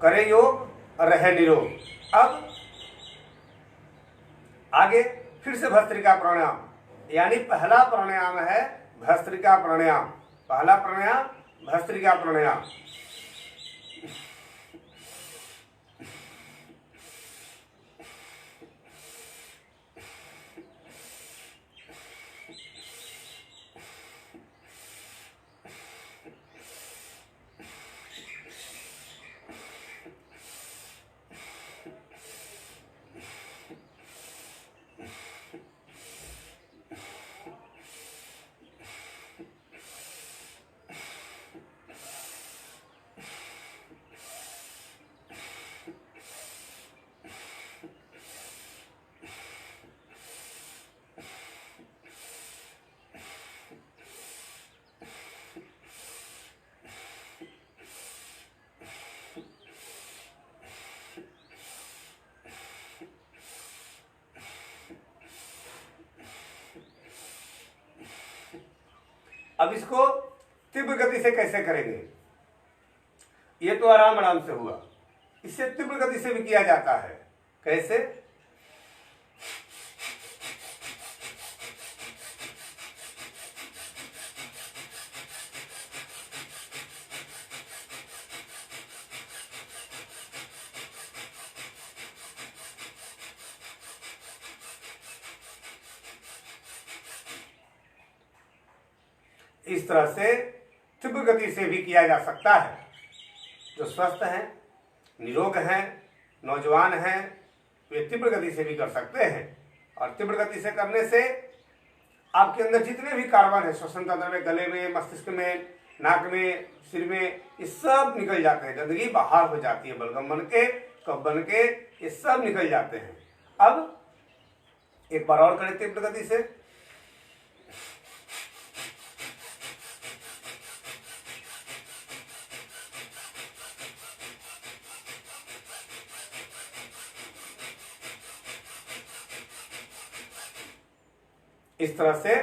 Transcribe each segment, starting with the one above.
करे योग रहे निरोग। अब आगे फिर से भस्त्रिका प्राणायाम, यानी पहला प्राणायाम है भस्त्रिका प्राणायाम। पहला प्राणायाम भस्त्रिका प्राणायाम। अब इसको तीव्र गति से कैसे करेंगे? ये तो आराम आराम से हुआ, इससे तीव्र गति से भी किया जाता है। कैसे? इस तरह से तीव्र गति से भी किया जा सकता है। जो स्वस्थ हैं, निरोग हैं, नौजवान हैं, वे तीव्र गति से भी कर सकते हैं। और तीव्र गति से करने से आपके अंदर जितने भी कार्बन है श्वसन तंत्र में, गले में, मस्तिष्क में, नाक में, सिर में, ये सब निकल जाते हैं। गंदगी बाहर हो जाती है, बलगम बन के, कफ बन के, ये सब निकल जाते हैं। अब एक बार और करें तीव्र गति से। इस तरह से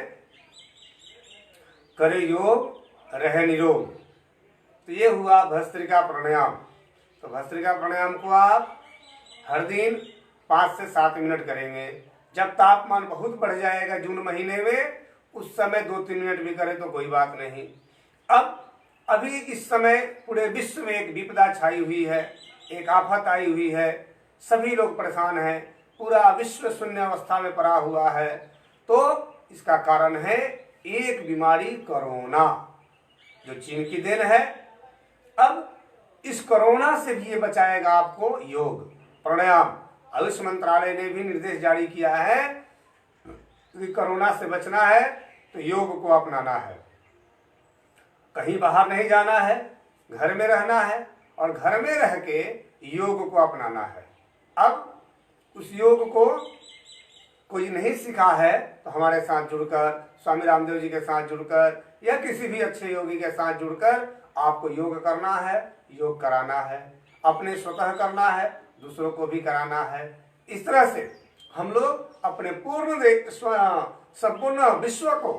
करे योग रहे निरोग। तो ये हुआ भस्त्रिका प्राणायाम। तो भस्त्रिका प्राणायाम को आप हर दिन 5 से 7 मिनट करेंगे। जब तापमान बहुत बढ़ जाएगा जून महीने में, उस समय 2-3 मिनट भी करें तो कोई बात नहीं। अब अभी इस समय पूरे विश्व में एक विपदा छाई हुई है, एक आफत आई हुई है, सभी लोग परेशान हैं, पूरा विश्व शून्य अवस्था में पड़ा हुआ है। तो इसका कारण है एक बीमारी कोरोना, जो चीन की देन है। अब इस कोरोना से भी ये बचाएगा आपको योग प्राणायाम। आयुष मंत्रालय ने भी निर्देश जारी किया है कि कोरोना से बचना है तो योग को अपनाना है। कहीं बाहर नहीं जाना है, घर में रहना है और घर में रह के योग को अपनाना है। अब उस योग को कोई नहीं सीखा है तो हमारे साथ जुड़कर, स्वामी रामदेव जी के साथ जुड़कर या किसी भी अच्छे योगी के साथ जुड़कर आपको योग करना है, योग कराना है। अपने स्वतः करना है, दूसरों को भी कराना है। इस तरह से हम लोग अपने संपूर्ण विश्व को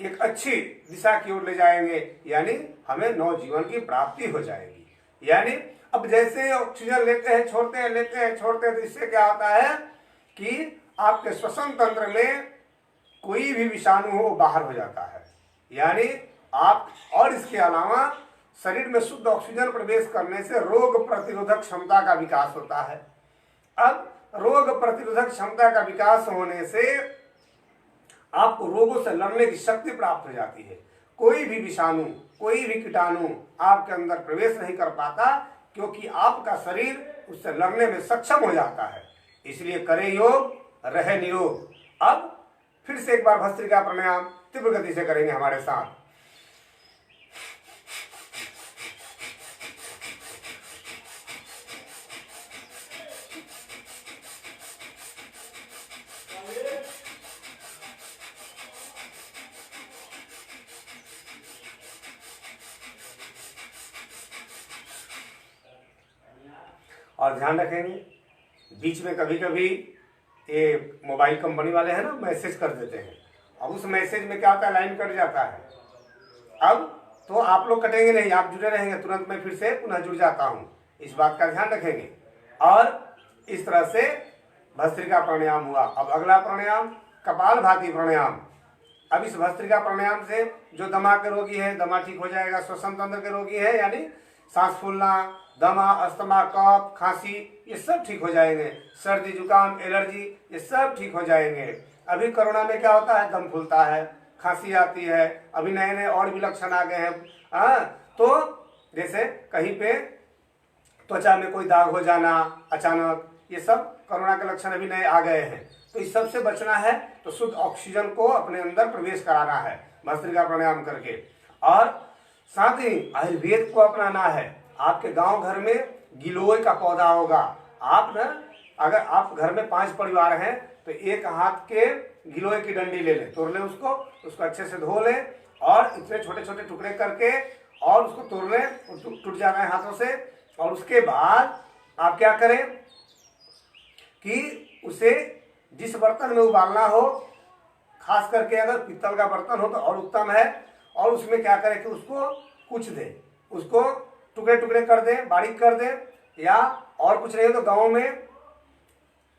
एक अच्छी दिशा की ओर ले जाएंगे, यानी हमें नवजीवन की प्राप्ति हो जाएगी। यानी अब जैसे ऑक्सीजन लेते हैं, छोड़ते हैं, लेते हैं, छोड़ते हैं, तो इससे क्या होता है कि आपके श्वसन तंत्र में कोई भी विषाणु हो बाहर हो जाता है। यानी आप, और इसके अलावा शरीर में शुद्ध ऑक्सीजन प्रवेश करने से रोग प्रतिरोधक क्षमता का विकास होता है। अब रोग प्रतिरोधक क्षमता का विकास होने से आपको रोगों से लड़ने की शक्ति प्राप्त हो जाती है। कोई भी विषाणु, कोई भी कीटाणु आपके अंदर प्रवेश नहीं कर पाता, क्योंकि आपका शरीर उससे लड़ने में सक्षम हो जाता है। इसलिए करे योग रहे निरोग। अब फिर से एक बार भस्त्रिका प्राणायाम तीव्र गति से करेंगे हमारे साथ। और ध्यान रखेंगे, बीच में कभी कभी ये मोबाइल कंपनी वाले हैं ना, मैसेज कर देते हैं। अब उस मैसेज में क्या होता है, लाइन कट जाता है। अब तो आप लोग कटेंगे नहीं, आप जुड़े रहेंगे, तुरंत मैं फिर से पुनः जुड़ जाता हूँ। इस बात का ध्यान रखेंगे। और इस तरह से भस्त्रिका प्राणायाम हुआ। अब अगला प्राणायाम कपालभाति प्राणायाम। अब इस भस्त्रिका प्राणायाम से जो दमा के रोगी है दमा ठीक हो जाएगा, श्वसन तंत्र के रोगी है यानी सांस फूलना, दमा, अस्थमा, कफ, खांसी ये सब ठीक हो जाएंगे, सर्दी जुकाम, एलर्जी ये सब ठीक हो जाएंगे। अभी कोरोना में क्या होता है, दम फूलता है, खांसी आती है, अभी नए नए और भी लक्षण आ गए हैं। तो जैसे कहीं पे त्वचा में कोई दाग हो जाना अचानक, ये सब कोरोना के लक्षण अभी नए आ गए हैं। तो इस सब से बचना है तो शुद्ध ऑक्सीजन को अपने अंदर प्रवेश कराना है भस्त्रिका प्राणायाम करके। और साथ ही आयुर्वेद को अपनाना है। आपके गांव घर में गिलोय का पौधा होगा, आप ना अगर आप घर में 5 परिवार हैं तो एक हाथ के गिलोय की डंडी ले लें, तोड़ लें उसको अच्छे से धो लें और इतने छोटे छोटे टुकड़े करके और उसको तोड़ लें, टूट जाना है हाथों से। और उसके बाद आप क्या करें कि उसे जिस बर्तन में उबालना हो, खास करके अगर पीतल का बर्तन हो तो और उत्तम है, और उसमें क्या करें कि उसको कुछ दें, उसको टुकड़े टुकड़े कर दें, बारीक कर दें, या और कुछ नहीं हो तो गाँव में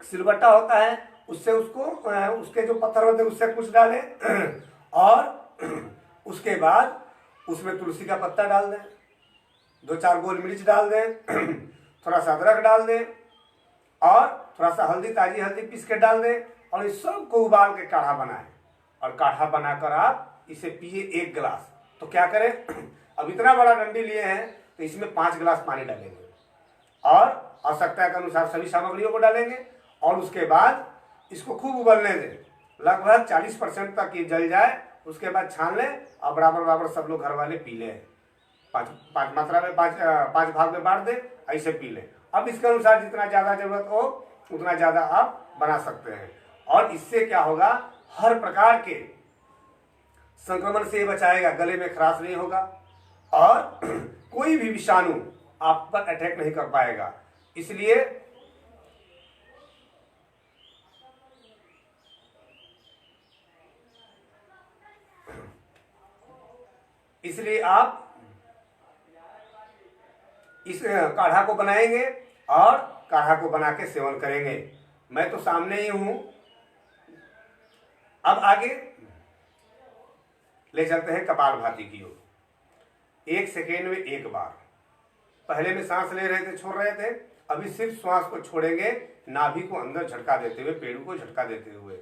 सिलबट्टा होता है उससे उसको उसके जो पत्थर होते हैं उससे कुछ डालें और उसके बाद उसमें तुलसी का पत्ता डाल दें, 2-4 गोल मिर्च डाल दें, थोड़ा सा अदरक डाल दें और थोड़ा सा हल्दी, ताजी हल्दी पीस के डाल दें और इस सब को उबाल के काढ़ा बनाएं। और काढ़ा बनाकर आप इसे पिए 1 गिलास। तो क्या करें, अब इतना बड़ा डंडी लिए हैं तो इसमें 5 गिलास पानी डालेंगे और आवश्यकता के अनुसार सभी सामग्रियों को डालेंगे और उसके बाद इसको खूब उबलने दें, लगभग 40% तक ये जल जाए। उसके बाद छान लें और बराबर बराबर सब लोग घर वाले पी लें। 5 मात्रा में 5 भाग में बांट दें, ऐसे पी लें। अब इसके अनुसार जितना ज़्यादा जरूरत हो उतना ज़्यादा आप बना सकते हैं। और इससे क्या होगा, हर प्रकार के संक्रमण से बचाएगा, गले में खराश नहीं होगा और कोई भी विषाणु आप पर अटैक नहीं कर पाएगा। इसलिए आप इस काढ़ा को बनाएंगे और काढ़ा को बना के सेवन करेंगे। मैं तो सामने ही हूं। अब आगे ले चलते हैं कपालभाति की ओर। 1 सेकेंड में 1 बार, पहले में सांस ले रहे थे, छोड़ रहे थे, अभी सिर्फ श्वास को छोड़ेंगे, नाभि को अंदर झटका देते हुए, पेड़ों को झटका देते हुए।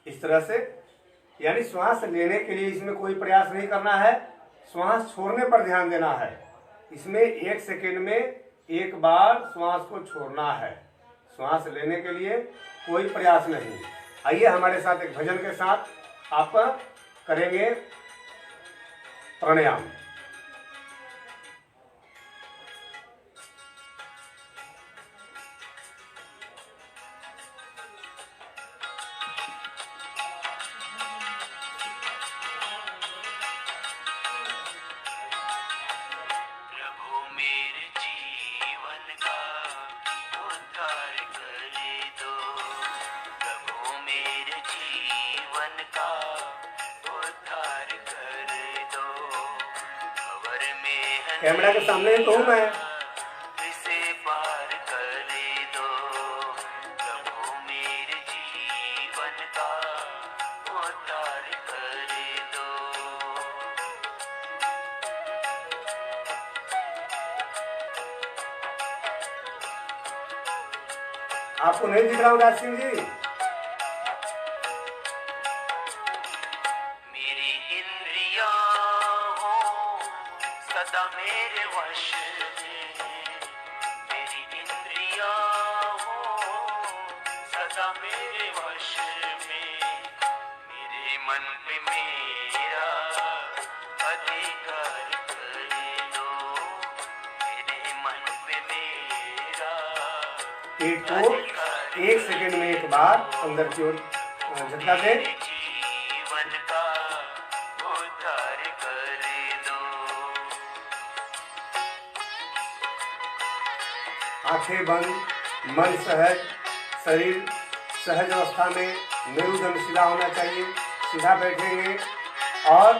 इस तरह से, यानी श्वास लेने के लिए इसमें कोई प्रयास नहीं करना है, श्वास छोड़ने पर ध्यान देना है। इसमें 1 सेकेंड में 1 बार श्वास को छोड़ना है, श्वास लेने के लिए कोई प्रयास नहीं। आइए हमारे साथ एक भजन के साथ आप करेंगे प्राणायाम। कैमरा के सामने तो हूँ मैं। इसे पार कर दो प्रभु, मेरे जीवन का उद्धार कर दो। आपको नहीं दिख रहा हूँ राज सिंह जी? मेरी इंद्रियां हो सदा मेरे वश में, मेरी इंद्रियां हो सदा मेरे वश में, मेरे मन पे मेरा अधिकार कर दो, मेरे मन पे मेरा पेट को 1 सेकंड में एक बार अंदर की ओर झटका दें। जीवन का उद्धार कर दो। आंखें बंद, मन सहज, शरीर सहज अवस्था में, मेरुदंड सीधा होना चाहिए। सीधा बैठेंगे और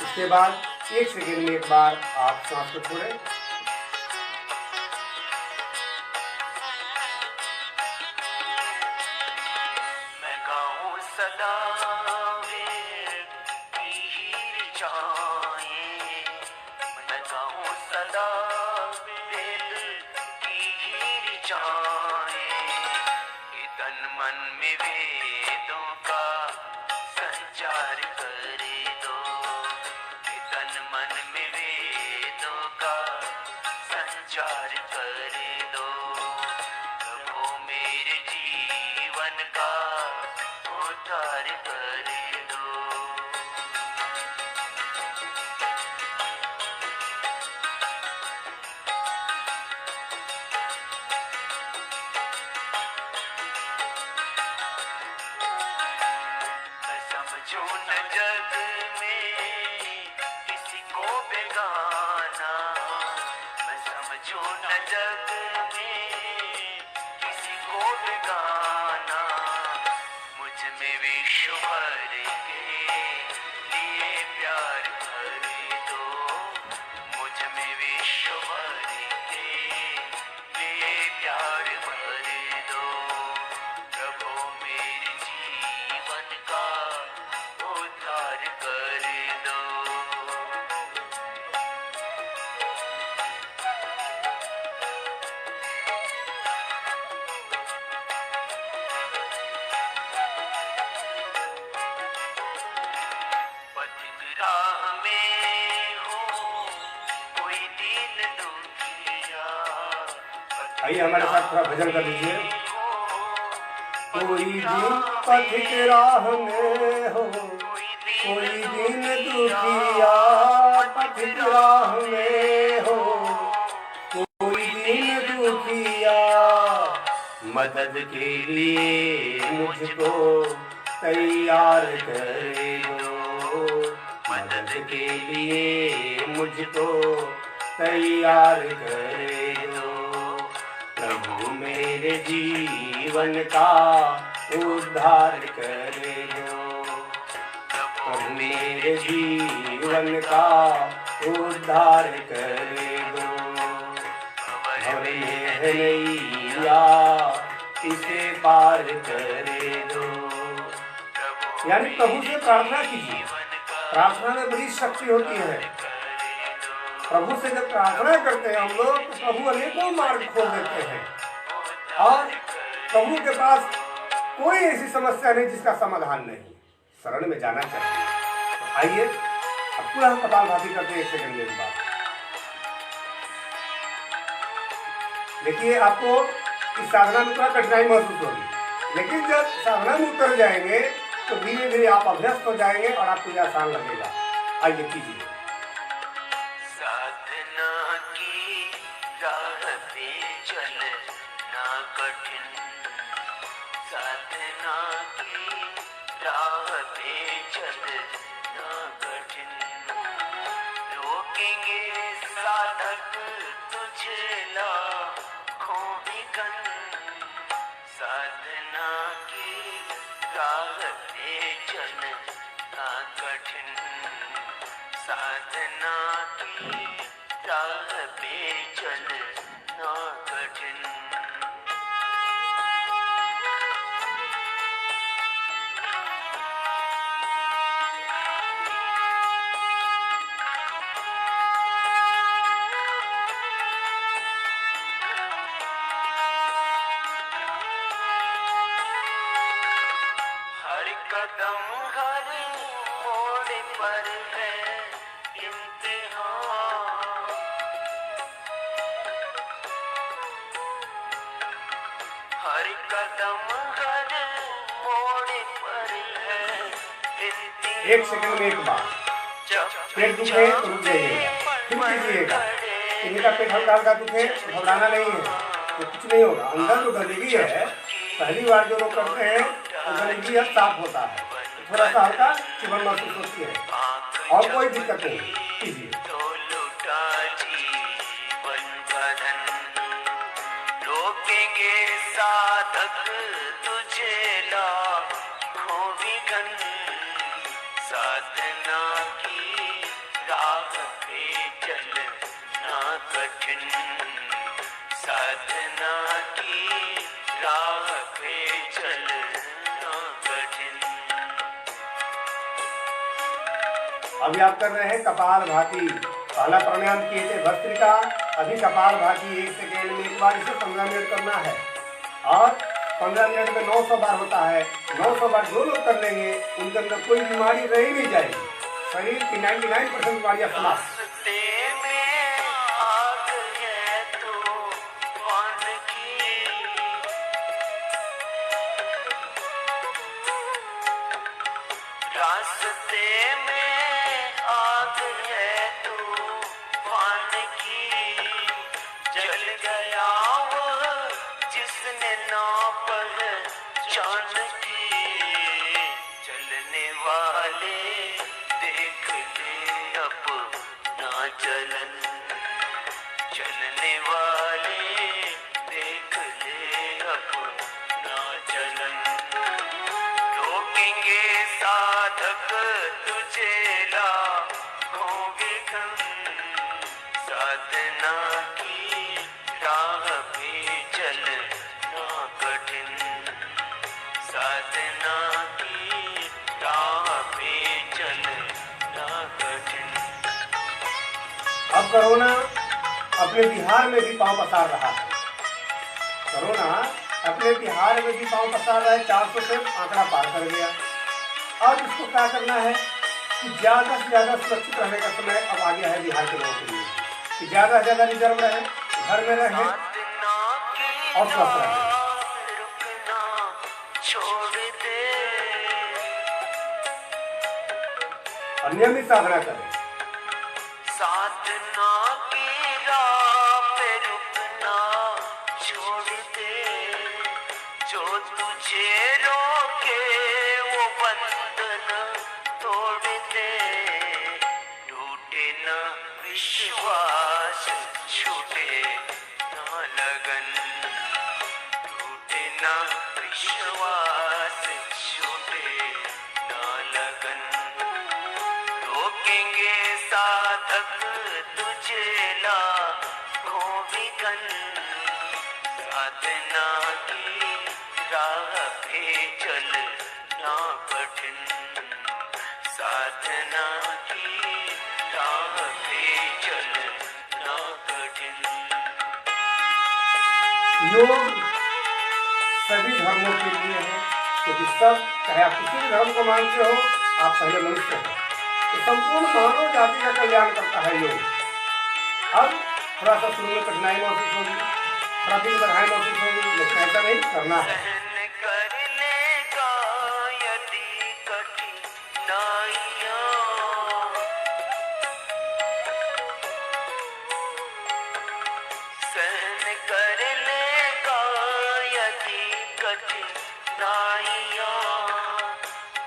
इसके बाद 1 सेकंड में एक बार आप सांस को छोड़ें। मैं गाऊं सदा वेद की ही ऋचाएं, मैं गाऊं सदा वेद की ही ऋचाएं, कि तन मन में वेदों का संचार करे दो, कि तन मन में वेदों का संचार करे दो। प्रभु मेरे जीवन का उद्धार करे दो। मैं समझूं न जग में किसी को बेगाना, मैं समझूं न जग में किसी को बेगाना, मुझ में विश्व भर के लिए प्यार भर दो, मुझ में विश्व भर के लिए प्यार भर दो। प्रभु मेरे जीवन का उद्धार कर दो। पथिक राह में हो कोई दीन दुखिया, आइए हमारे साथ थोड़ा भजन कर लीजिए। हो कोई दिन पथिक राह में हो, कोई दिन दुखिया पथिक राह में हो, कोई दिन दुखिया, मदद के लिए मुझको तैयार कर दो, मदद के लिए मुझको तैयार कर दो। प्रभु मेरे जीवन का उद्धार कर दो, प्रभु मेरे जीवन का उद्धार कर दो। भव में है नैया इसे पार कर दो। यानी प्रभु से प्रार्थना कीजिए। प्रार्थना में बड़ी शक्ति होती है। प्रभु से जब प्रार्थना करते हैं हम लोग, तो प्रभु अनेकों मार्ग खोल देते हैं और प्रभु के पास कोई ऐसी समस्या नहीं जिसका समाधान नहीं। शरण में जाना चाहिए। तो आइए अब पूरा कपालभाति करते हैं 1 सेकंड में एक बार। देखिए आपको इस साधना में थोड़ा कठिनाई महसूस होगी, लेकिन जब साधना में उतर जाएंगे तो धीरे धीरे आप अभ्यस्त हो जाएंगे और आपको यह आसान लगेगा। आइए कीजिए। साधना की राह पे चलना कठिन, साधना की राह पे चलना कठिन, रोकेंगे साधक तुझे लाखों विघ्न, साधना की राह पे चलना कठिन, साधना की राह पे चलना कठिन। हर कदम हर मोड़ पर है इम्तिहान, हर कदम हर मोड़ पर है 1 सेकंड में एक बार। पेट दुख रहे तो रुक जाइएगा। फिर कीजिएगा। किसी का पेट हल्का हल्का दुखे तो घबराना नहीं है, तो कुछ नहीं होगा। अंदर जो गंदगी है, पहली बार जो लोग करते हैं तो गंदगी अब साफ होता है, तो थोड़ा सा हल्का चुभन महसूस होती है और कोई दिक्कत नहीं। कीजिए। रोकेंगे साधक तुझे लाखों विघन, साधना की राह पे चलना कठिन, साधना की राह पे चलना कठिन। अभी आप कर रहे हैं कपालभाति। पहला प्राणायाम किए थे भस्त्रिका, अभी कपालभाति 1 सेकेंड में एक बार इसे 15 मिनट करना है और 15 मिनट में 900 बार होता है। 900 बार जो लोग कर लेंगे उनके अंदर कोई बीमारी रह ही नहीं जाएगी। शरीर की 99% बीमारियां समाप्त। रास्ते में आग है तूफान की, जल गया वो जिसने ना पहचान की, चलने वाले देख ले अपना चलन, चलने वाले देख ले अपना चलन। रोकेंगे साधक तुझे लाखों विघन, साधना की राह पे चलना कठिन, साधना की राह पे चलना कठिन। अब कोरोना अपने बिहार में भी पांव पसार रहा है। कोरोना अपने बिहार में भी पांव पसार रहा है। 400 से आंकड़ा पार कर गया। अब इसको क्या करना है कि ज़्यादा से ज़्यादा सुरक्षित रहने का समय अब आ गया है बिहार के लोगों के लिए, कि ज़्यादा से ज़्यादा रिजर्व रहे, घर में रहें और स्वस्थ रहें। और नियमित साधना करें। साधना की राह पे रुकना छोड़ दे, जो तुझे रोके वो बंधन तोड़ दे, टूटे न विश्वास छूटे न लगन, टूटे न विश्वास छूटे न लगन। रोकेंगे साधक तुझे लाखों विघन, साधना की राह पे चलना कठिन, साधना की राह पे चलना कठिन। योग सभी धर्मों के लिए है, क्योंकि सब, चाहे आप किसी भी धर्म को मानते हो, आप पहले मनुष्य हो, तो संपूर्ण मानव जाति का कल्याण करता है योग। अब थोड़ा सा शुरू में कठिनाई महसूस होगी, थोड़ा दिन बढ़ाई महसूस होगी, लेकिन ऐसा नहीं करना है। सहन कर लेगा यदि कठिनाइयाँ, सहन कर लेगा यदि कठिनाइयाँ,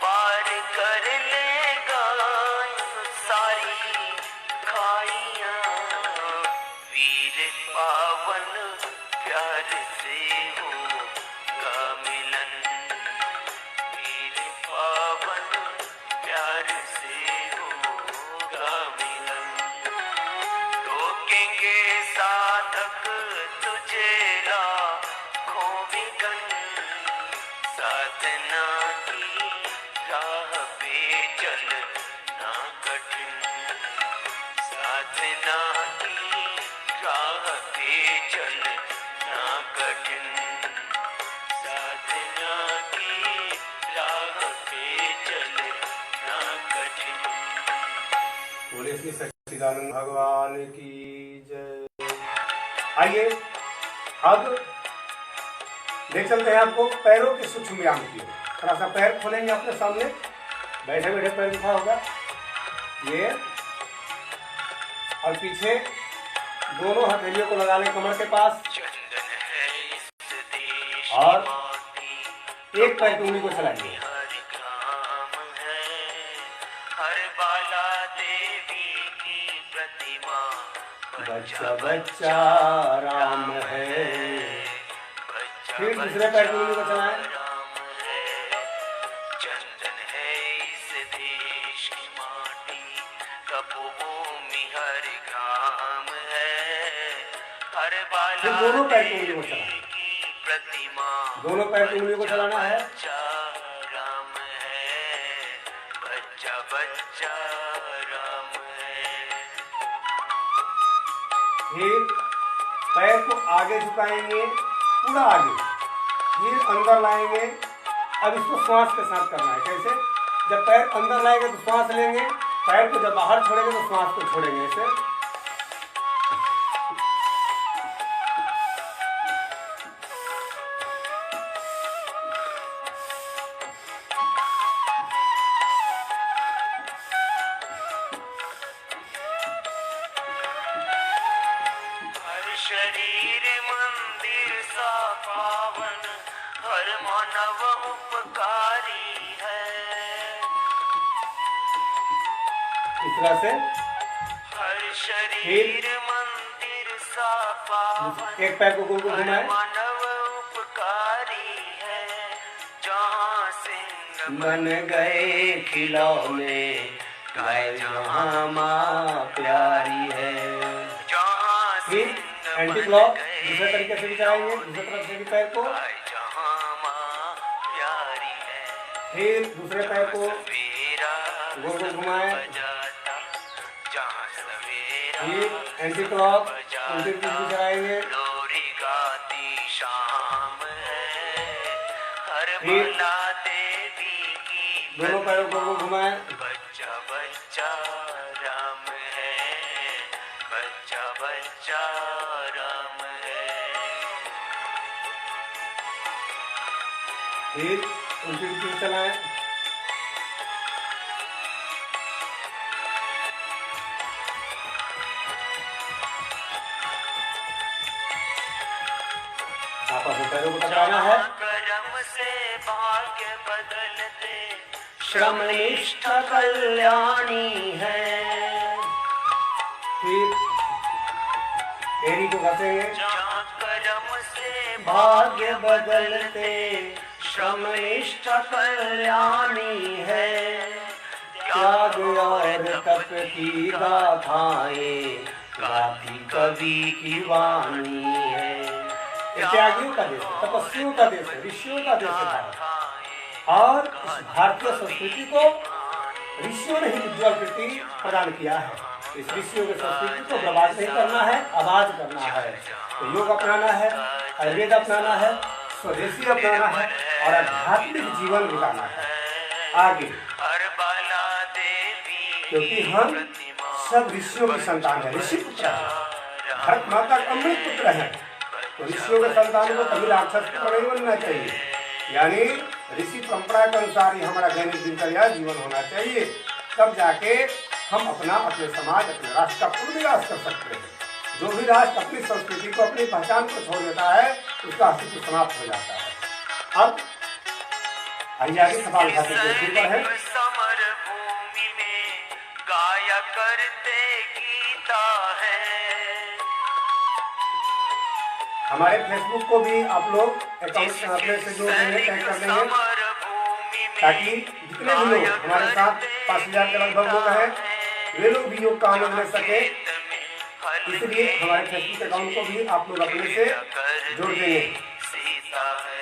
पार कर लेगा सारी खाइयाँ। वीर पावन प्यार से होगा मिलन, वीर पावन प्यार से होगा मिलन। रोकेंगे साधक तुझे लाखों विघन, साधना की राह पे चलना कठिन, साधना की राह पे चलना कठिन, साधना की राह पे चलना कठिन। बोले श्री सच्चिदानंद भगवान की जय। आइए अब देख चलते हैं आपको पैरों के सूक्ष्म व्यायाम की। थोड़ा सा पैर खोलेंगे अपने सामने, बैठे बैठे पैर उठा होगा, ये और पीछे दोनों हथेलियों को लगा लें कमर के पास चंदन है इस देश और की माटी, एक पैर की उंगली को चलाइए। हर ग्राम है, हर बाला देवी की प्रतिमा, बच्चा बच्चा राम है। बच्चा फिर दूसरे पैर की उंगली को चलाएं। राम है। चंदन है इस देश की माटी, तपोभूमि हर ग्राम है, हर बाला फिर दोनों पैर की उंगली को चलाएं। की प्रतिमा, दोनों पैर की उंगली को चलाना है। बच्चा राम है, बच्चा बच्चा राम है। फिर पैर को आगे झुकाएंगे, पूरा आगे, फिर अंदर लाएंगे। अब इसको श्वास के साथ करना है। कैसे? जब पैर अंदर लाएंगे तो श्वास लेंगे, पैर को जब बाहर छोड़ेंगे तो श्वास को छोड़ेंगे। ऐसे हर शरीर मंदिर सा पावन, हर मानव उपकारी है। इस तरह से हर शरीर मंदिर सा पावन, एक पैर को गोल गोल हर घुमाएं। मानव उपकारी है। जहाँ सिंह बन गए खिलौने, गाय जहाँ माँ प्यारी है। जहाँ फिर सिंह एंटी बन क्लॉक गए दूसरे तरीके से भी चलाएंगे, दूसरे तरफ से भी पैर को। गाय जहाँ माँ प्यारी है। फिर दूसरे पैर को सवेरा गोल गोल घुमाएं। बजाता, जहाँ सवेरा फिर एंटी क्लॉक उल्टी पीछे चलाएंगे। लोरी गाती शाम है, हर फिर बाला देवी की दोनों पैरों को गोल घुमाएं। बच्चा बच्चा राम है, बच्चा बच्चा राम है। फिर उल्टी पीछे चलाएं। आपस में पैरों को टकराना है। कर्म से भाग्य बदलते, श्रम निष्ठा कल्याणी है। फिर एड़ी को घसेंगे। जहाँ कर्म से भाग्य बदलते, श्रम निष्ठा कल्याणी है। त्याग और तप की गाथाएं गाती कवि की वाणी है। ये त्यागियों का देश है, तपस्वियों का देश है, ऋषियों का देश है भारत। और इस भारतीय संस्कृति को ऋषियों ने ही उज्ज्वल कृति प्रदान किया है। इस ऋषियों की संस्कृति को बर्बाद नहीं करना है, आबाद करना है। तो योग अपनाना है, आयुर्वेद अपनाना है, स्वदेशी अपनाना है और आध्यात्मिक जीवन बिताना है आगे। हर बाला देवी क्योंकि हम सब ऋषियों की संतान है, ऋषि पुत्र है, भारत माता का अमृत पुत्र है। तो ऋषियों के संतान को कभी राक्षस पुत्र नहीं बनना चाहिए। यानी ऋषि परंपरा के अनुसार ही हमारा दैनिक दिनचर्या जीवन होना चाहिए। तब जाके हम अपने समाज, अपने राष्ट्र का पुनर्विकास कर सकते हैं। जो भी राष्ट्र अपनी संस्कृति को, अपनी पहचान को छोड़ देता है, उसका अस्तित्व समाप्त हो जाता है। अब आइए आगे सवाल उठाते हैं। फिर पर है समर भूमि में गाया करते गीता है। हमारे फेसबुक को भी आप लोग अकाउंट अपने से जो टैग कर देंगे, ताकि जितने भी लोग हमारे साथ 5000 के लगभग लोग हैं, वे लोग भी योग का आनंद ले सके। इसलिए हमारे फेसबुक अकाउंट को भी आप लोग अपने से जोड़ देंगे। सीता है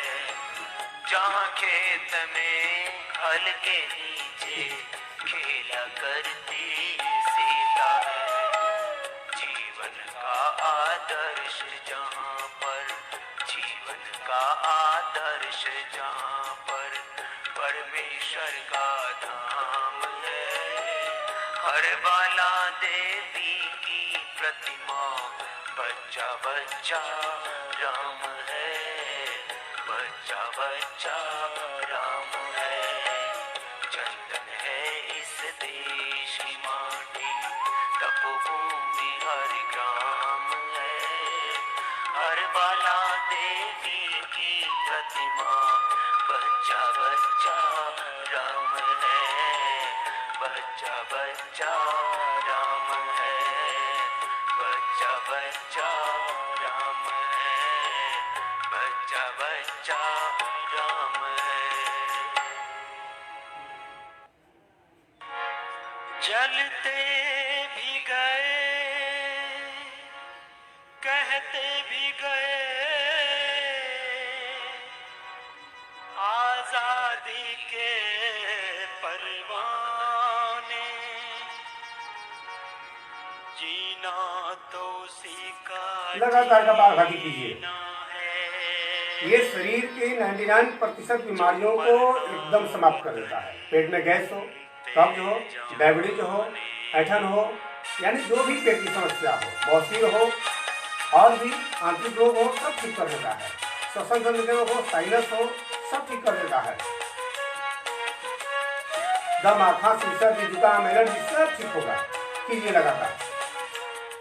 जहाँ खेत में हल के नीचे खेला करती सीता है। जीवन का आदर्श जहाँ पर, जीवन का आदर्श जहाँ पर परमेश्वर का धाम है। हर बाला देवी की प्रतिमा, बच्चा बच्चा राम है, बच्चा बच्चा राम है। चंदन है इस देश की माटी, तपो भूमि हर ग्राम है, हर बाला देवी की प्रतिमा, बच्चा बच्चा राम है, बच्चा बच्चा राम है, बच्चा बच्चा राम है, बच्चा बच्चा राम है। चलते भी गए, कहते भी गए, आजादी के परवाने, जीना तो सीखा लगातार कपालभाति कीजिए। जीना है। ये शरीर की 99% बीमारियों को एकदम समाप्त कर देता है। पेट में गैस हो, कब्ज हो, डायबिटीज हो, ऐठन हो, यानी जो भी पेट की समस्या हो, बवासीर हो और भी आंतरिक रोग हो, सब ठीक कर देता है। श्वसन तंत्र के रोग हो, साइनस हो, सब ठीक कर देता है। दम, खांसी, सर्दी, जुकाम, एलर्जी सब ठीक होगा। कीजिए लगातार।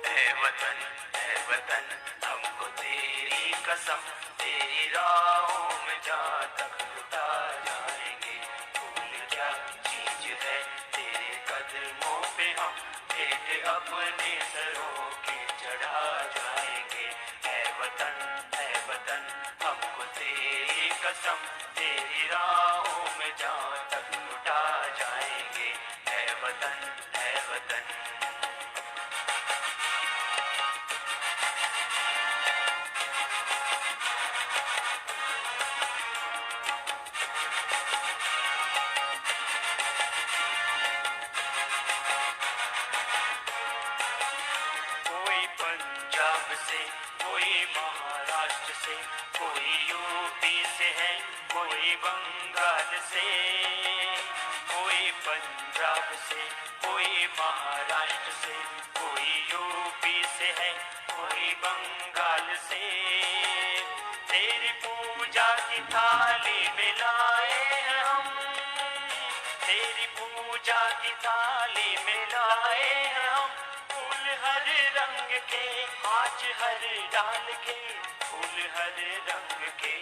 है वतन हमको तेरी कसम, तेरी राहों में जहाँ तक लुटा जाएंगे, भूल क्या चीज है तेरे कदमों पे हम भेंट अपने सरों के चढ़ा जाएंगे। है वतन हमको तेरी कसम, तेरी राहों में जहाँ तक लुटा जाएंगे। है वतन कोई पंजाब से, कोई महाराष्ट्र से, कोई यूपी से है, कोई बंगाल से, कोई पंजाब से, कोई महाराष्ट्र से, कोई यूपी से है, कोई बंगाल से। तेरी पूजा की थाली में लाए हैं हम, तेरी पूजा की थाली में लाए हैं हम, फूल हर रंग के आज हर डाल के, फूल हर रंग के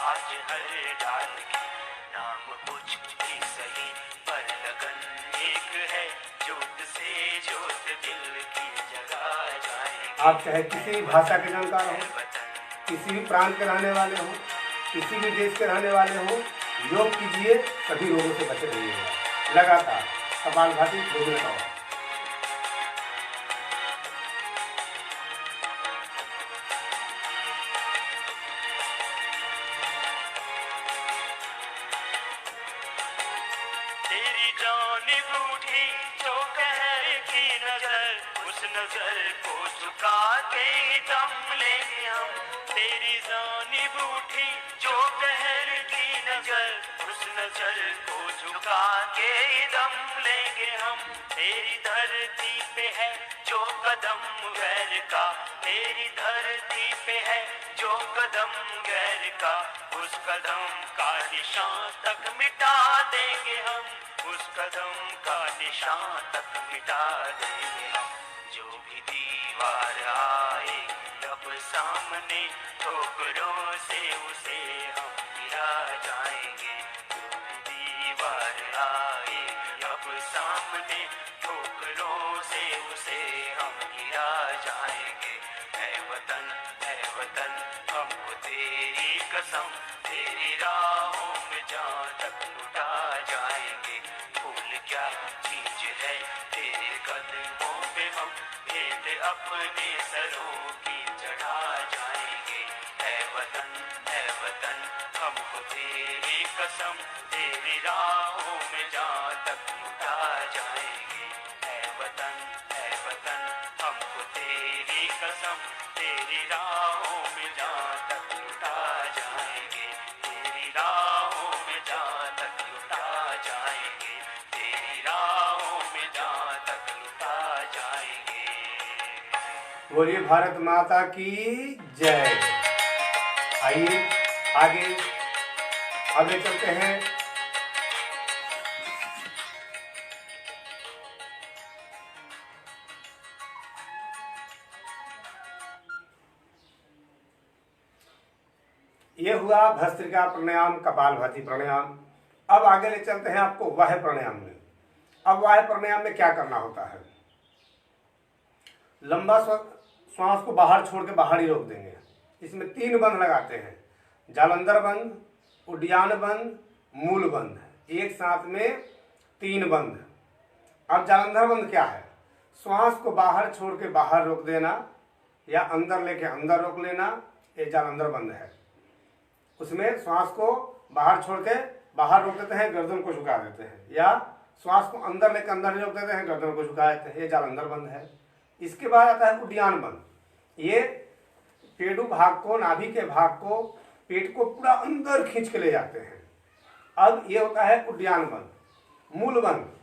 आज हर डाल के। नाम कुछ भी सही पर लगन एक है, जोत से जोत दिल की जगा जाएगी। आप चाहे किसी भी भाषा के जानकार हो, किसी भी प्रांत के रहने वाले हो, किसी भी देश के रहने वाले हो, योग कीजिए, सभी रोगों से बचे रहिएगा। लगातार कपालभाति 2 मिनट और। तेरी जानिब उठी जो कहर की नजर, उस नजर को झुका के ही दम लेंगे हम। तेरी जानिब उठी जो कहर की नजर, उस नजर को झुका के ही दम लेंगे हम। तेरी धरती पे है जो कदम गैर का, तेरी धरती पे है जो कदम गैर का, उस कदम का निशान तक मिटा देंगे हम, उस कदम का निशान तक मिटा देंगे हम। जो भी दीवार आए अब सामने, ठोकरों से उसे हम गिरा जाएंगे। जो भी दीवार आए अब सामने, ठोकरों से उसे हम गिरा जाएंगे। है वतन हमको तेरी कसम, तेरी राहों में जहाँ तक लुटा जाएंगे। भूल क्या चीज है तेरे कदमों पे हम भेंट अपने सरों की चढ़ा जाएंगे। है वतन हमको तेरी कसम, तेरी राहों में जहाँ तक लुटा जाएंगे। है वतन हमको तेरी कसम, तेरी राहों में जहाँ तक लुटा जाएंगे। तेरी राहों में जहाँ तक लुटा जाएंगे, तेरी राहों में जहाँ तक लुटा जाएंगे। बोलिए भारत माता की जय। आइए आगे चलते हैं। ये हुआ भस्त्रिका प्राणायाम, कपालभाति प्राणायाम। अब आगे ले चलते हैं आपको वाह्य प्राणायाम में। अब वाह्य प्राणायाम में क्या करना होता है? लंबा श्वास को बाहर छोड़ के बाहर ही रोक देंगे। इसमें 3 बंद लगाते हैं, जालंधर बंद, उड्डयन बंद, मूल बंद, एक साथ में 3 बंद। अब जालंधर बंद क्या है? श्वास को बाहर छोड़ के बाहर रोक देना या अंदर लेके अंदर रोक लेना, ये जालंधर बंद है। उसमें श्वास को बाहर छोड़ के बाहर रोक देते हैं, गर्दन को झुका देते हैं, या श्वास को अंदर लेकर अंदर ही रोक देते हैं, गर्दन को झुका देते हैं, ये जालंधर बंद है। इसके बाद आता है उड्डयन बंद। ये पेडू भाग को, नाभि के भाग को, पेट को पूरा अंदर खींच के ले जाते हैं। अब ये होता है उड्डयन बंद। मूल बंद,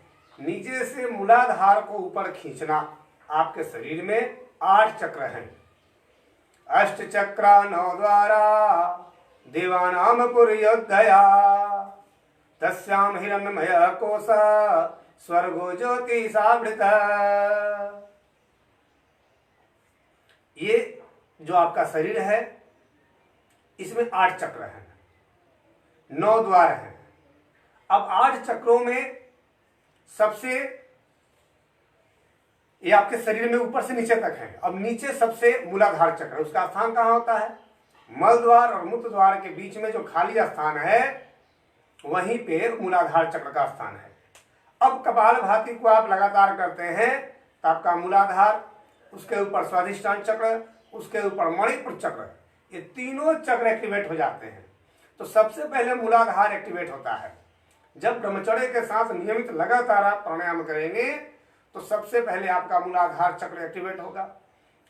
नीचे से मूलाधार को ऊपर खींचना। आपके शरीर में 8 चक्र हैं, अष्ट चक्रा 9 द्वारा देवानाम पुरयोदया, तस्याम हिरण्मय कोश स्वर्गो ज्योति सावृत। ये जो आपका शरीर है इसमें 8 चक्र हैं, 9 द्वार हैं। अब 8 चक्रों में सबसे, ये आपके शरीर में ऊपर से नीचे तक है। अब नीचे सबसे मूलाधार चक्र, उसका स्थान कहाँ होता है? मल द्वार और मूत्र द्वार के बीच में जो खाली स्थान है वहीं पे मूलाधार चक्र का स्थान है। अब कपालभाति को आप लगातार करते हैं तो आपका मूलाधार, उसके ऊपर स्वाधिष्ठान चक्र, उसके ऊपर मणिपुर चक्र, ये तीनों चक्र एक्टिवेट हो जाते हैं। तो सबसे पहले मूलाधार एक्टिवेट होता है। जब ब्रह्मचर्य के साथ नियमित लगातार आप प्राणायाम करेंगे तो सबसे पहले आपका मूलाधार चक्र एक्टिवेट होगा।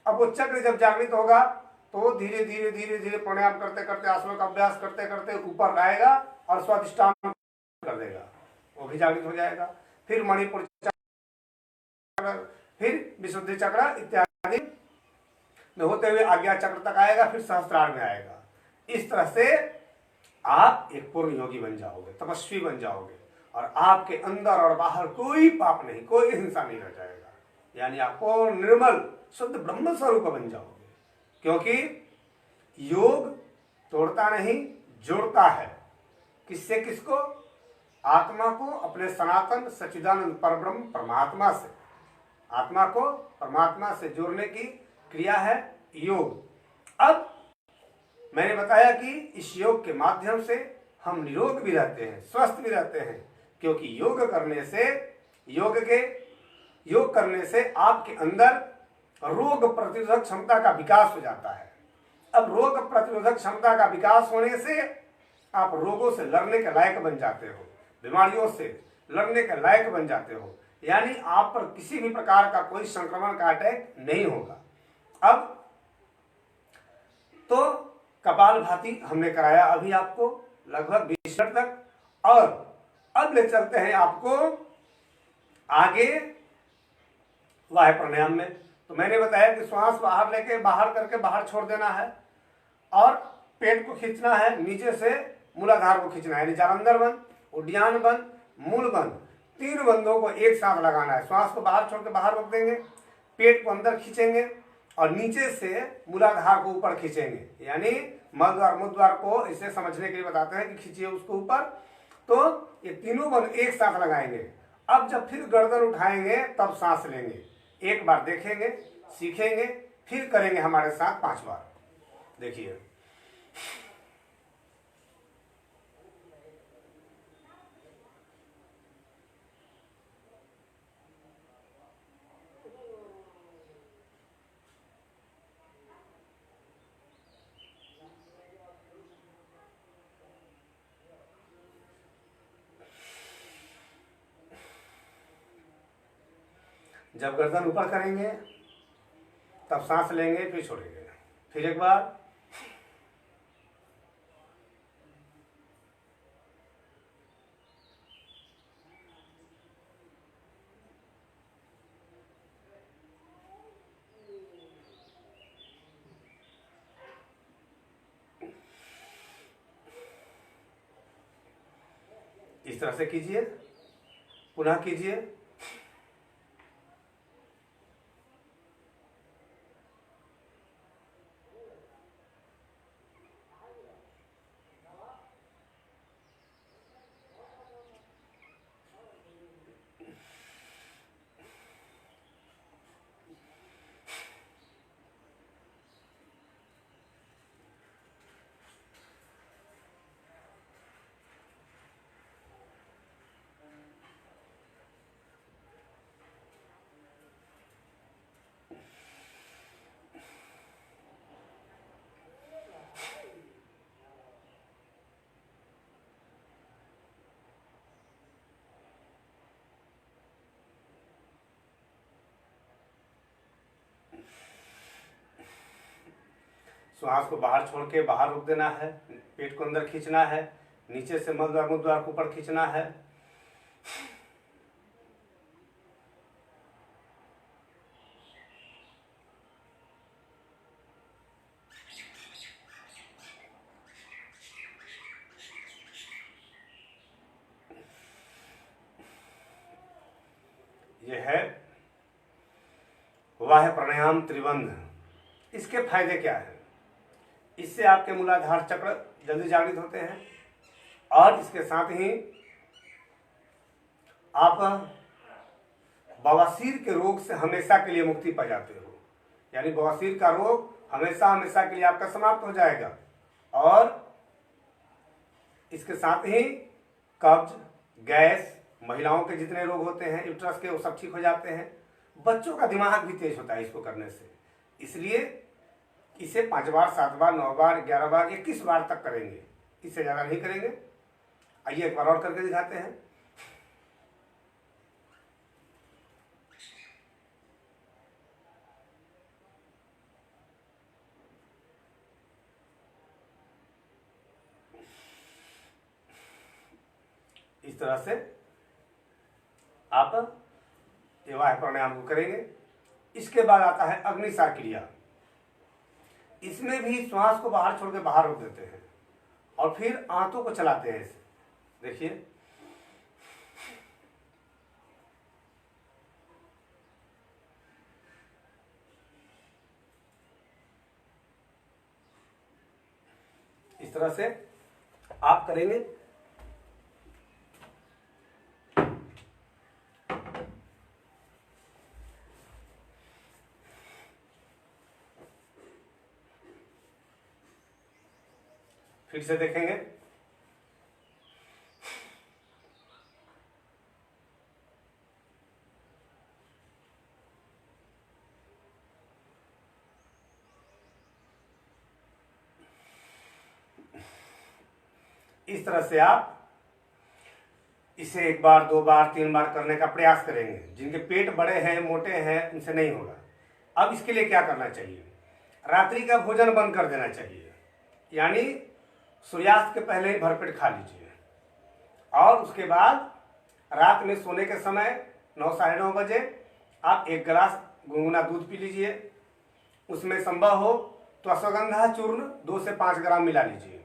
अब वो चक्र जब जागृत होगा तो धीरे धीरे धीरे धीरे प्राणायाम करते करते, आसनों का अभ्यास करते करते ऊपर आएगा और स्वाधिष्ठान कर देगा, वो भी जागृत हो जाएगा। फिर मणिपुर चक्र, फिर विशुद्धि चक्र इत्यादि में होते हुए आज्ञा चक्र तक आएगा, फिर सहस्त्रार में आएगा। इस तरह से आप एक पूर्ण योगी बन जाओगे, तपस्वी बन जाओगे, और आपके अंदर और बाहर कोई पाप नहीं, कोई हिंसा नहीं रह जाएगा। यानी आपको निर्मल शुद्ध ब्रह्म स्वरूप बन जाओगे। क्योंकि योग तोड़ता नहीं, जोड़ता है। किससे? किसको? आत्मा को अपने सनातन सच्चिदानंद परब्रह्म परमात्मा से, आत्मा को परमात्मा से जोड़ने की क्रिया है योग। अब मैंने बताया कि इस योग के माध्यम से हम निरोग भी रहते हैं, स्वस्थ भी रहते हैं, क्योंकि योग करने से आपके अंदर रोग प्रतिरोधक क्षमता का विकास हो जाता है। अब रोग प्रतिरोधक क्षमता का विकास होने से आप रोगों से लड़ने के लायक बन जाते हो, बीमारियों से लड़ने के लायक बन जाते हो। यानी आप पर किसी भी प्रकार का कोई संक्रमण का अटैक नहीं होगा। अब तो कपालभाति हमने कराया अभी आपको लगभग 20 मिनट तक, और अब ले चलते हैं आपको आगे वाह्य प्राणायाम में। तो मैंने बताया कि श्वास बाहर लेके बाहर करके बाहर छोड़ देना है, और पेट को खींचना है, नीचे से मूलाधार को खींचना है, यानी जालंधर बंद, उड्डयन बंद, मूल बंद, 3 बंदों को एक साथ लगाना है। श्वास को बाहर छोड़ के बाहर रोक देंगे, पेट को अंदर खींचेंगे और नीचे से मूलाधार को ऊपर खींचेंगे। यानी मलद्वार मूत्रद्वार को इसे समझने के लिए बताते हैं कि खींचिए उसको ऊपर। तो ये तीनों बंद एक साथ लगाएंगे। अब जब फिर गर्दन उठाएंगे तब सांस लेंगे। एक बार देखेंगे, सीखेंगे, फिर करेंगे हमारे साथ 5 बार। देखिए, जब गर्दन ऊपर करेंगे तब सांस लेंगे, फिर छोड़ेंगे, फिर एक बार, इस तरह से कीजिए, पुनः कीजिए। श्वास को बाहर छोड़ के बाहर रोक देना है, पेट को अंदर खींचना है, नीचे से मल द्वार मुख द्वार को ऊपर खींचना है। यह है वाह प्राणायाम त्रिबंध। इसके फायदे क्या है? इससे आपके मूलाधार चक्र जल्दी जागृत होते हैं और इसके साथ ही आप बवासीर के रोग से हमेशा के लिए मुक्ति पा जाते हो। यानी बवासीर का रोग हमेशा हमेशा के लिए आपका समाप्त हो जाएगा। और इसके साथ ही कब्ज, गैस, महिलाओं के जितने रोग होते हैं यूट्रस के, वो सब ठीक हो जाते हैं। बच्चों का दिमाग भी तेज होता है इसको करने से। इसलिए इसे 5 बार, 7 बार, 9 बार, 11 बार, 21 बार तक करेंगे, इससे ज़्यादा नहीं करेंगे। आइए एक बार और करके दिखाते हैं। इस तरह से आप ये वाह प्राणायाम को करेंगे। इसके बाद आता है अग्निसार क्रिया। इसमें भी श्वास को बाहर छोड़ के बाहर रोक देते हैं और फिर आंतों को चलाते हैं। देखिए, इस तरह से आप करेंगे। फिर से देखेंगे। इस तरह से आप इसे 1 बार, 2 बार, 3 बार करने का प्रयास करेंगे। जिनके पेट बड़े हैं, मोटे हैं, उनसे नहीं होगा। अब इसके लिए क्या करना चाहिए? रात्रि का भोजन बंद कर देना चाहिए। यानी सूर्यास्त के पहले ही भरपेट खा लीजिए और उसके बाद रात में सोने के समय 9, साढ़े 9 बजे आप 1 गिलास गुनगुना दूध पी लीजिए। उसमें संभव हो तो अश्वगंधा चूर्ण 2 से 5 ग्राम मिला लीजिए।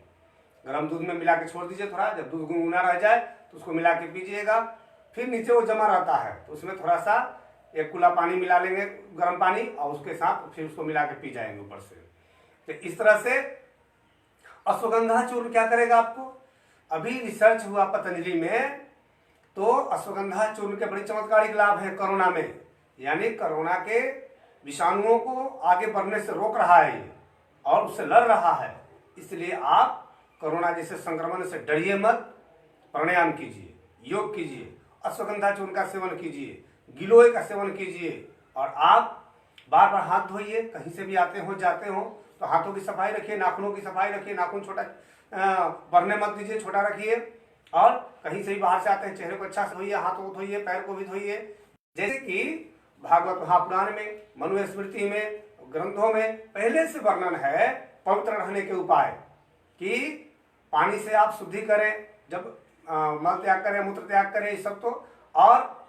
गर्म दूध में मिला के छोड़ दीजिए थोड़ा। जब दूध गुनगुना रह जाए तो उसको मिला के पीजिएगा। फिर नीचे वो जमा रहता है तो उसमें थोड़ा सा 1 कुल्ला पानी मिला लेंगे, गर्म पानी, और उसके साथ फिर उसको मिला के पी जाएंगे ऊपर से। तो इस तरह से अश्वगंधा चूर्ण क्या करेगा आपको? अभी रिसर्च हुआ पतंजलि में, तो अश्वगंधा चूर्ण के बड़े चमत्कारिक लाभ हैं कोरोना में। यानी कोरोना के विषाणुओं को आगे बढ़ने से रोक रहा है ये और उससे लड़ रहा है। इसलिए आप कोरोना जैसे संक्रमण से डरिए मत। प्राणायाम कीजिए, योग कीजिए, अश्वगंधा चूर्ण का सेवन कीजिए, गिलोय का सेवन कीजिए और आप बार बार हाथ धोइए। कहीं से भी आते हो जाते हो तो हाथों की सफाई रखिए, नाखूनों की सफाई रखिए। नाखून छोटा बढ़ने मत दीजिए, छोटा रखिए। और कहीं से भी बाहर से आते हैं चेहरे को अच्छा से धोइए, हाथों को धोइए, पैर को भी धोइए। जैसे कि भागवत महापुराण में, मनुस्मृति में, ग्रंथों में पहले से वर्णन है पवित्र रहने के उपाय कि पानी से आप शुद्धि करें, जब मल त्याग करें, मूत्र त्याग करें, ये सब तो। और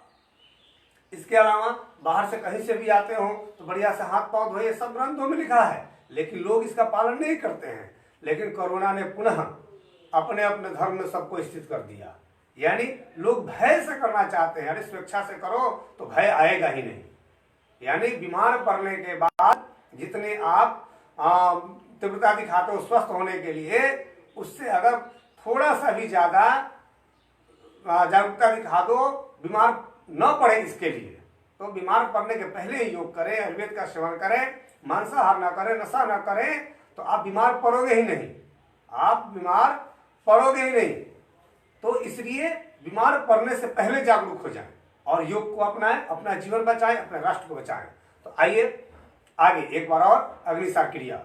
इसके अलावा बाहर से कहीं से भी आते हो तो बढ़िया से हाथ पांव धोइए, सब ग्रंथों में लिखा है। लेकिन लोग इसका पालन नहीं करते हैं। लेकिन कोरोना ने पुनः अपने अपने धर्म में सबको स्थित कर दिया। यानी लोग भय से करना चाहते हैं। यानी स्वेच्छा से करो तो भय आएगा ही नहीं। यानी बीमार पड़ने के बाद जितने आप तीव्रता दिखाते हो स्वस्थ होने के लिए, उससे अगर थोड़ा सा भी ज्यादा जागरूकता दिखा दो, बीमार न पड़े इसके लिए, तो बीमार पड़ने के पहले ही योग करें, आयुर्वेद का सेवन करें, मांसाहार ना करें, नशा ना करें, तो आप बीमार पड़ोगे ही नहीं। आप बीमार पड़ोगे ही नहीं। तो इसलिए बीमार पड़ने से पहले जागरूक हो जाएं और योग को अपनाएं, अपना जीवन बचाएं, अपने राष्ट्र को बचाएं। तो आइए आगे एक बार और अग्निसार क्रिया।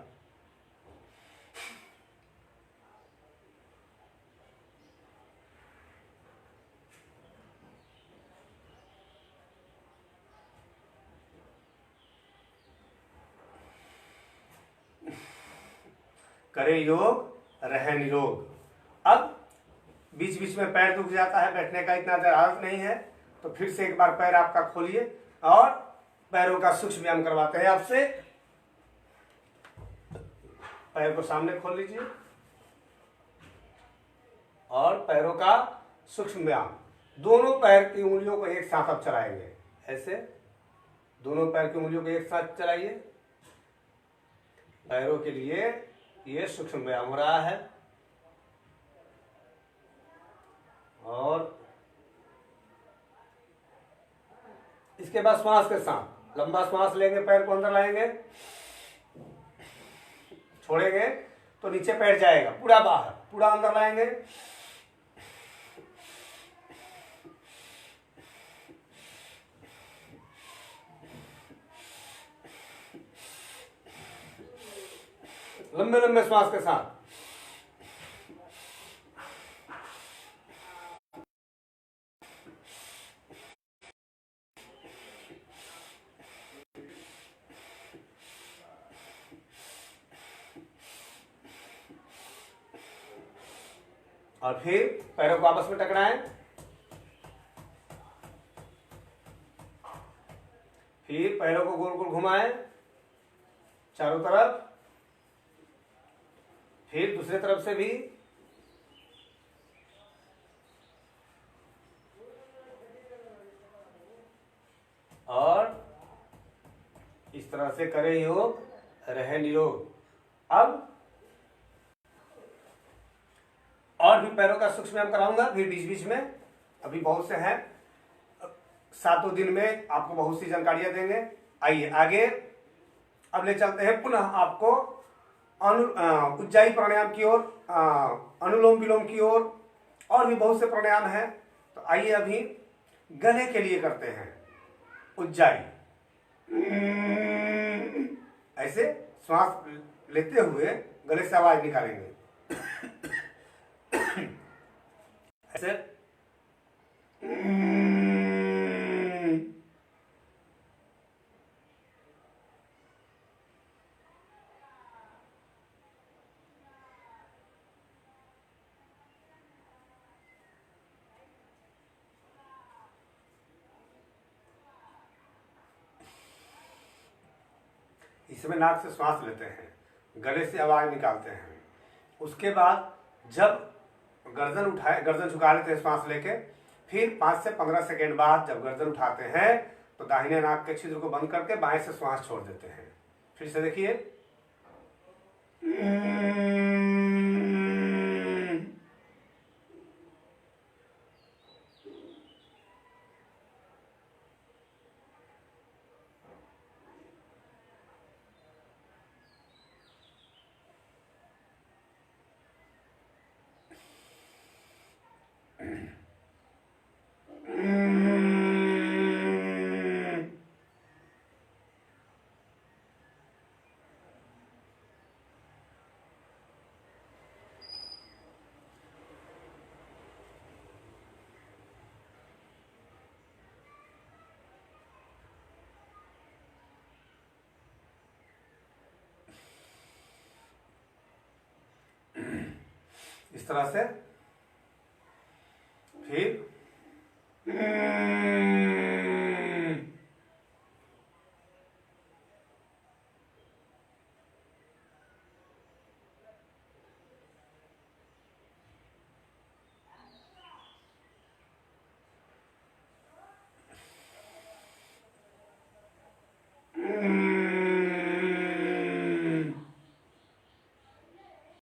करे योग रहे निरोग। अब बीच बीच में पैर दुख जाता है, बैठने का इतना देर आदत नहीं है, तो फिर से एक बार पैर आपका खोलिए और पैरों का सूक्ष्म व्यायाम करवाते हैं आपसे। पैर को सामने खोल लीजिए और पैरों का सूक्ष्म व्यायाम। दोनों पैर की उंगलियों को एक साथ अब चलाएंगे, ऐसे दोनों पैर की उंगलियों को एक साथ चलाइए। पैरों के लिए ये सूक्ष्म व्यायाम हो रहा है। और इसके बाद श्वास के साथ लंबा श्वास लेंगे, पैर को अंदर लाएंगे, छोड़ेंगे तो नीचे पैर जाएगा, पूरा बाहर, पूरा अंदर लाएंगे, लंबे लंबे श्वास के साथ। और फिर पैरों को आपस में टकराएं, फिर पैरों को गोल गोल घुमाएं चारों तरफ, फिर दूसरे तरफ से भी, और इस तरह से करें योग रहे निरोग। अब और भी पैरों का सूक्ष्म व्यायाम कराऊंगा फिर बीच बीच में, अभी बहुत से हैं, 7 दिन में आपको बहुत सी जानकारियां देंगे। आइए आगे अब ले चलते हैं पुनः आपको उज्जाई प्राणायाम की ओर, अनुलोम विलोम की ओर, और भी बहुत से प्राणायाम हैं। तो आइए अभी गले के लिए करते हैं उज्जाई। ऐसे श्वास लेते हुए गले से आवाज निकालेंगे, ऐसे। इसमें नाक से श्वास लेते हैं, गले से आवाज निकालते हैं। उसके बाद जब गर्दन उठाए, गर्दन झुका लेते हैं श्वास लेके, फिर 5 से 15 सेकेंड बाद जब गर्दन उठाते हैं तो दाहिने नाक के छिद्र को बंद करके बाएं से श्वास छोड़ देते हैं। फिर से देखिए, इस तरह से। फिर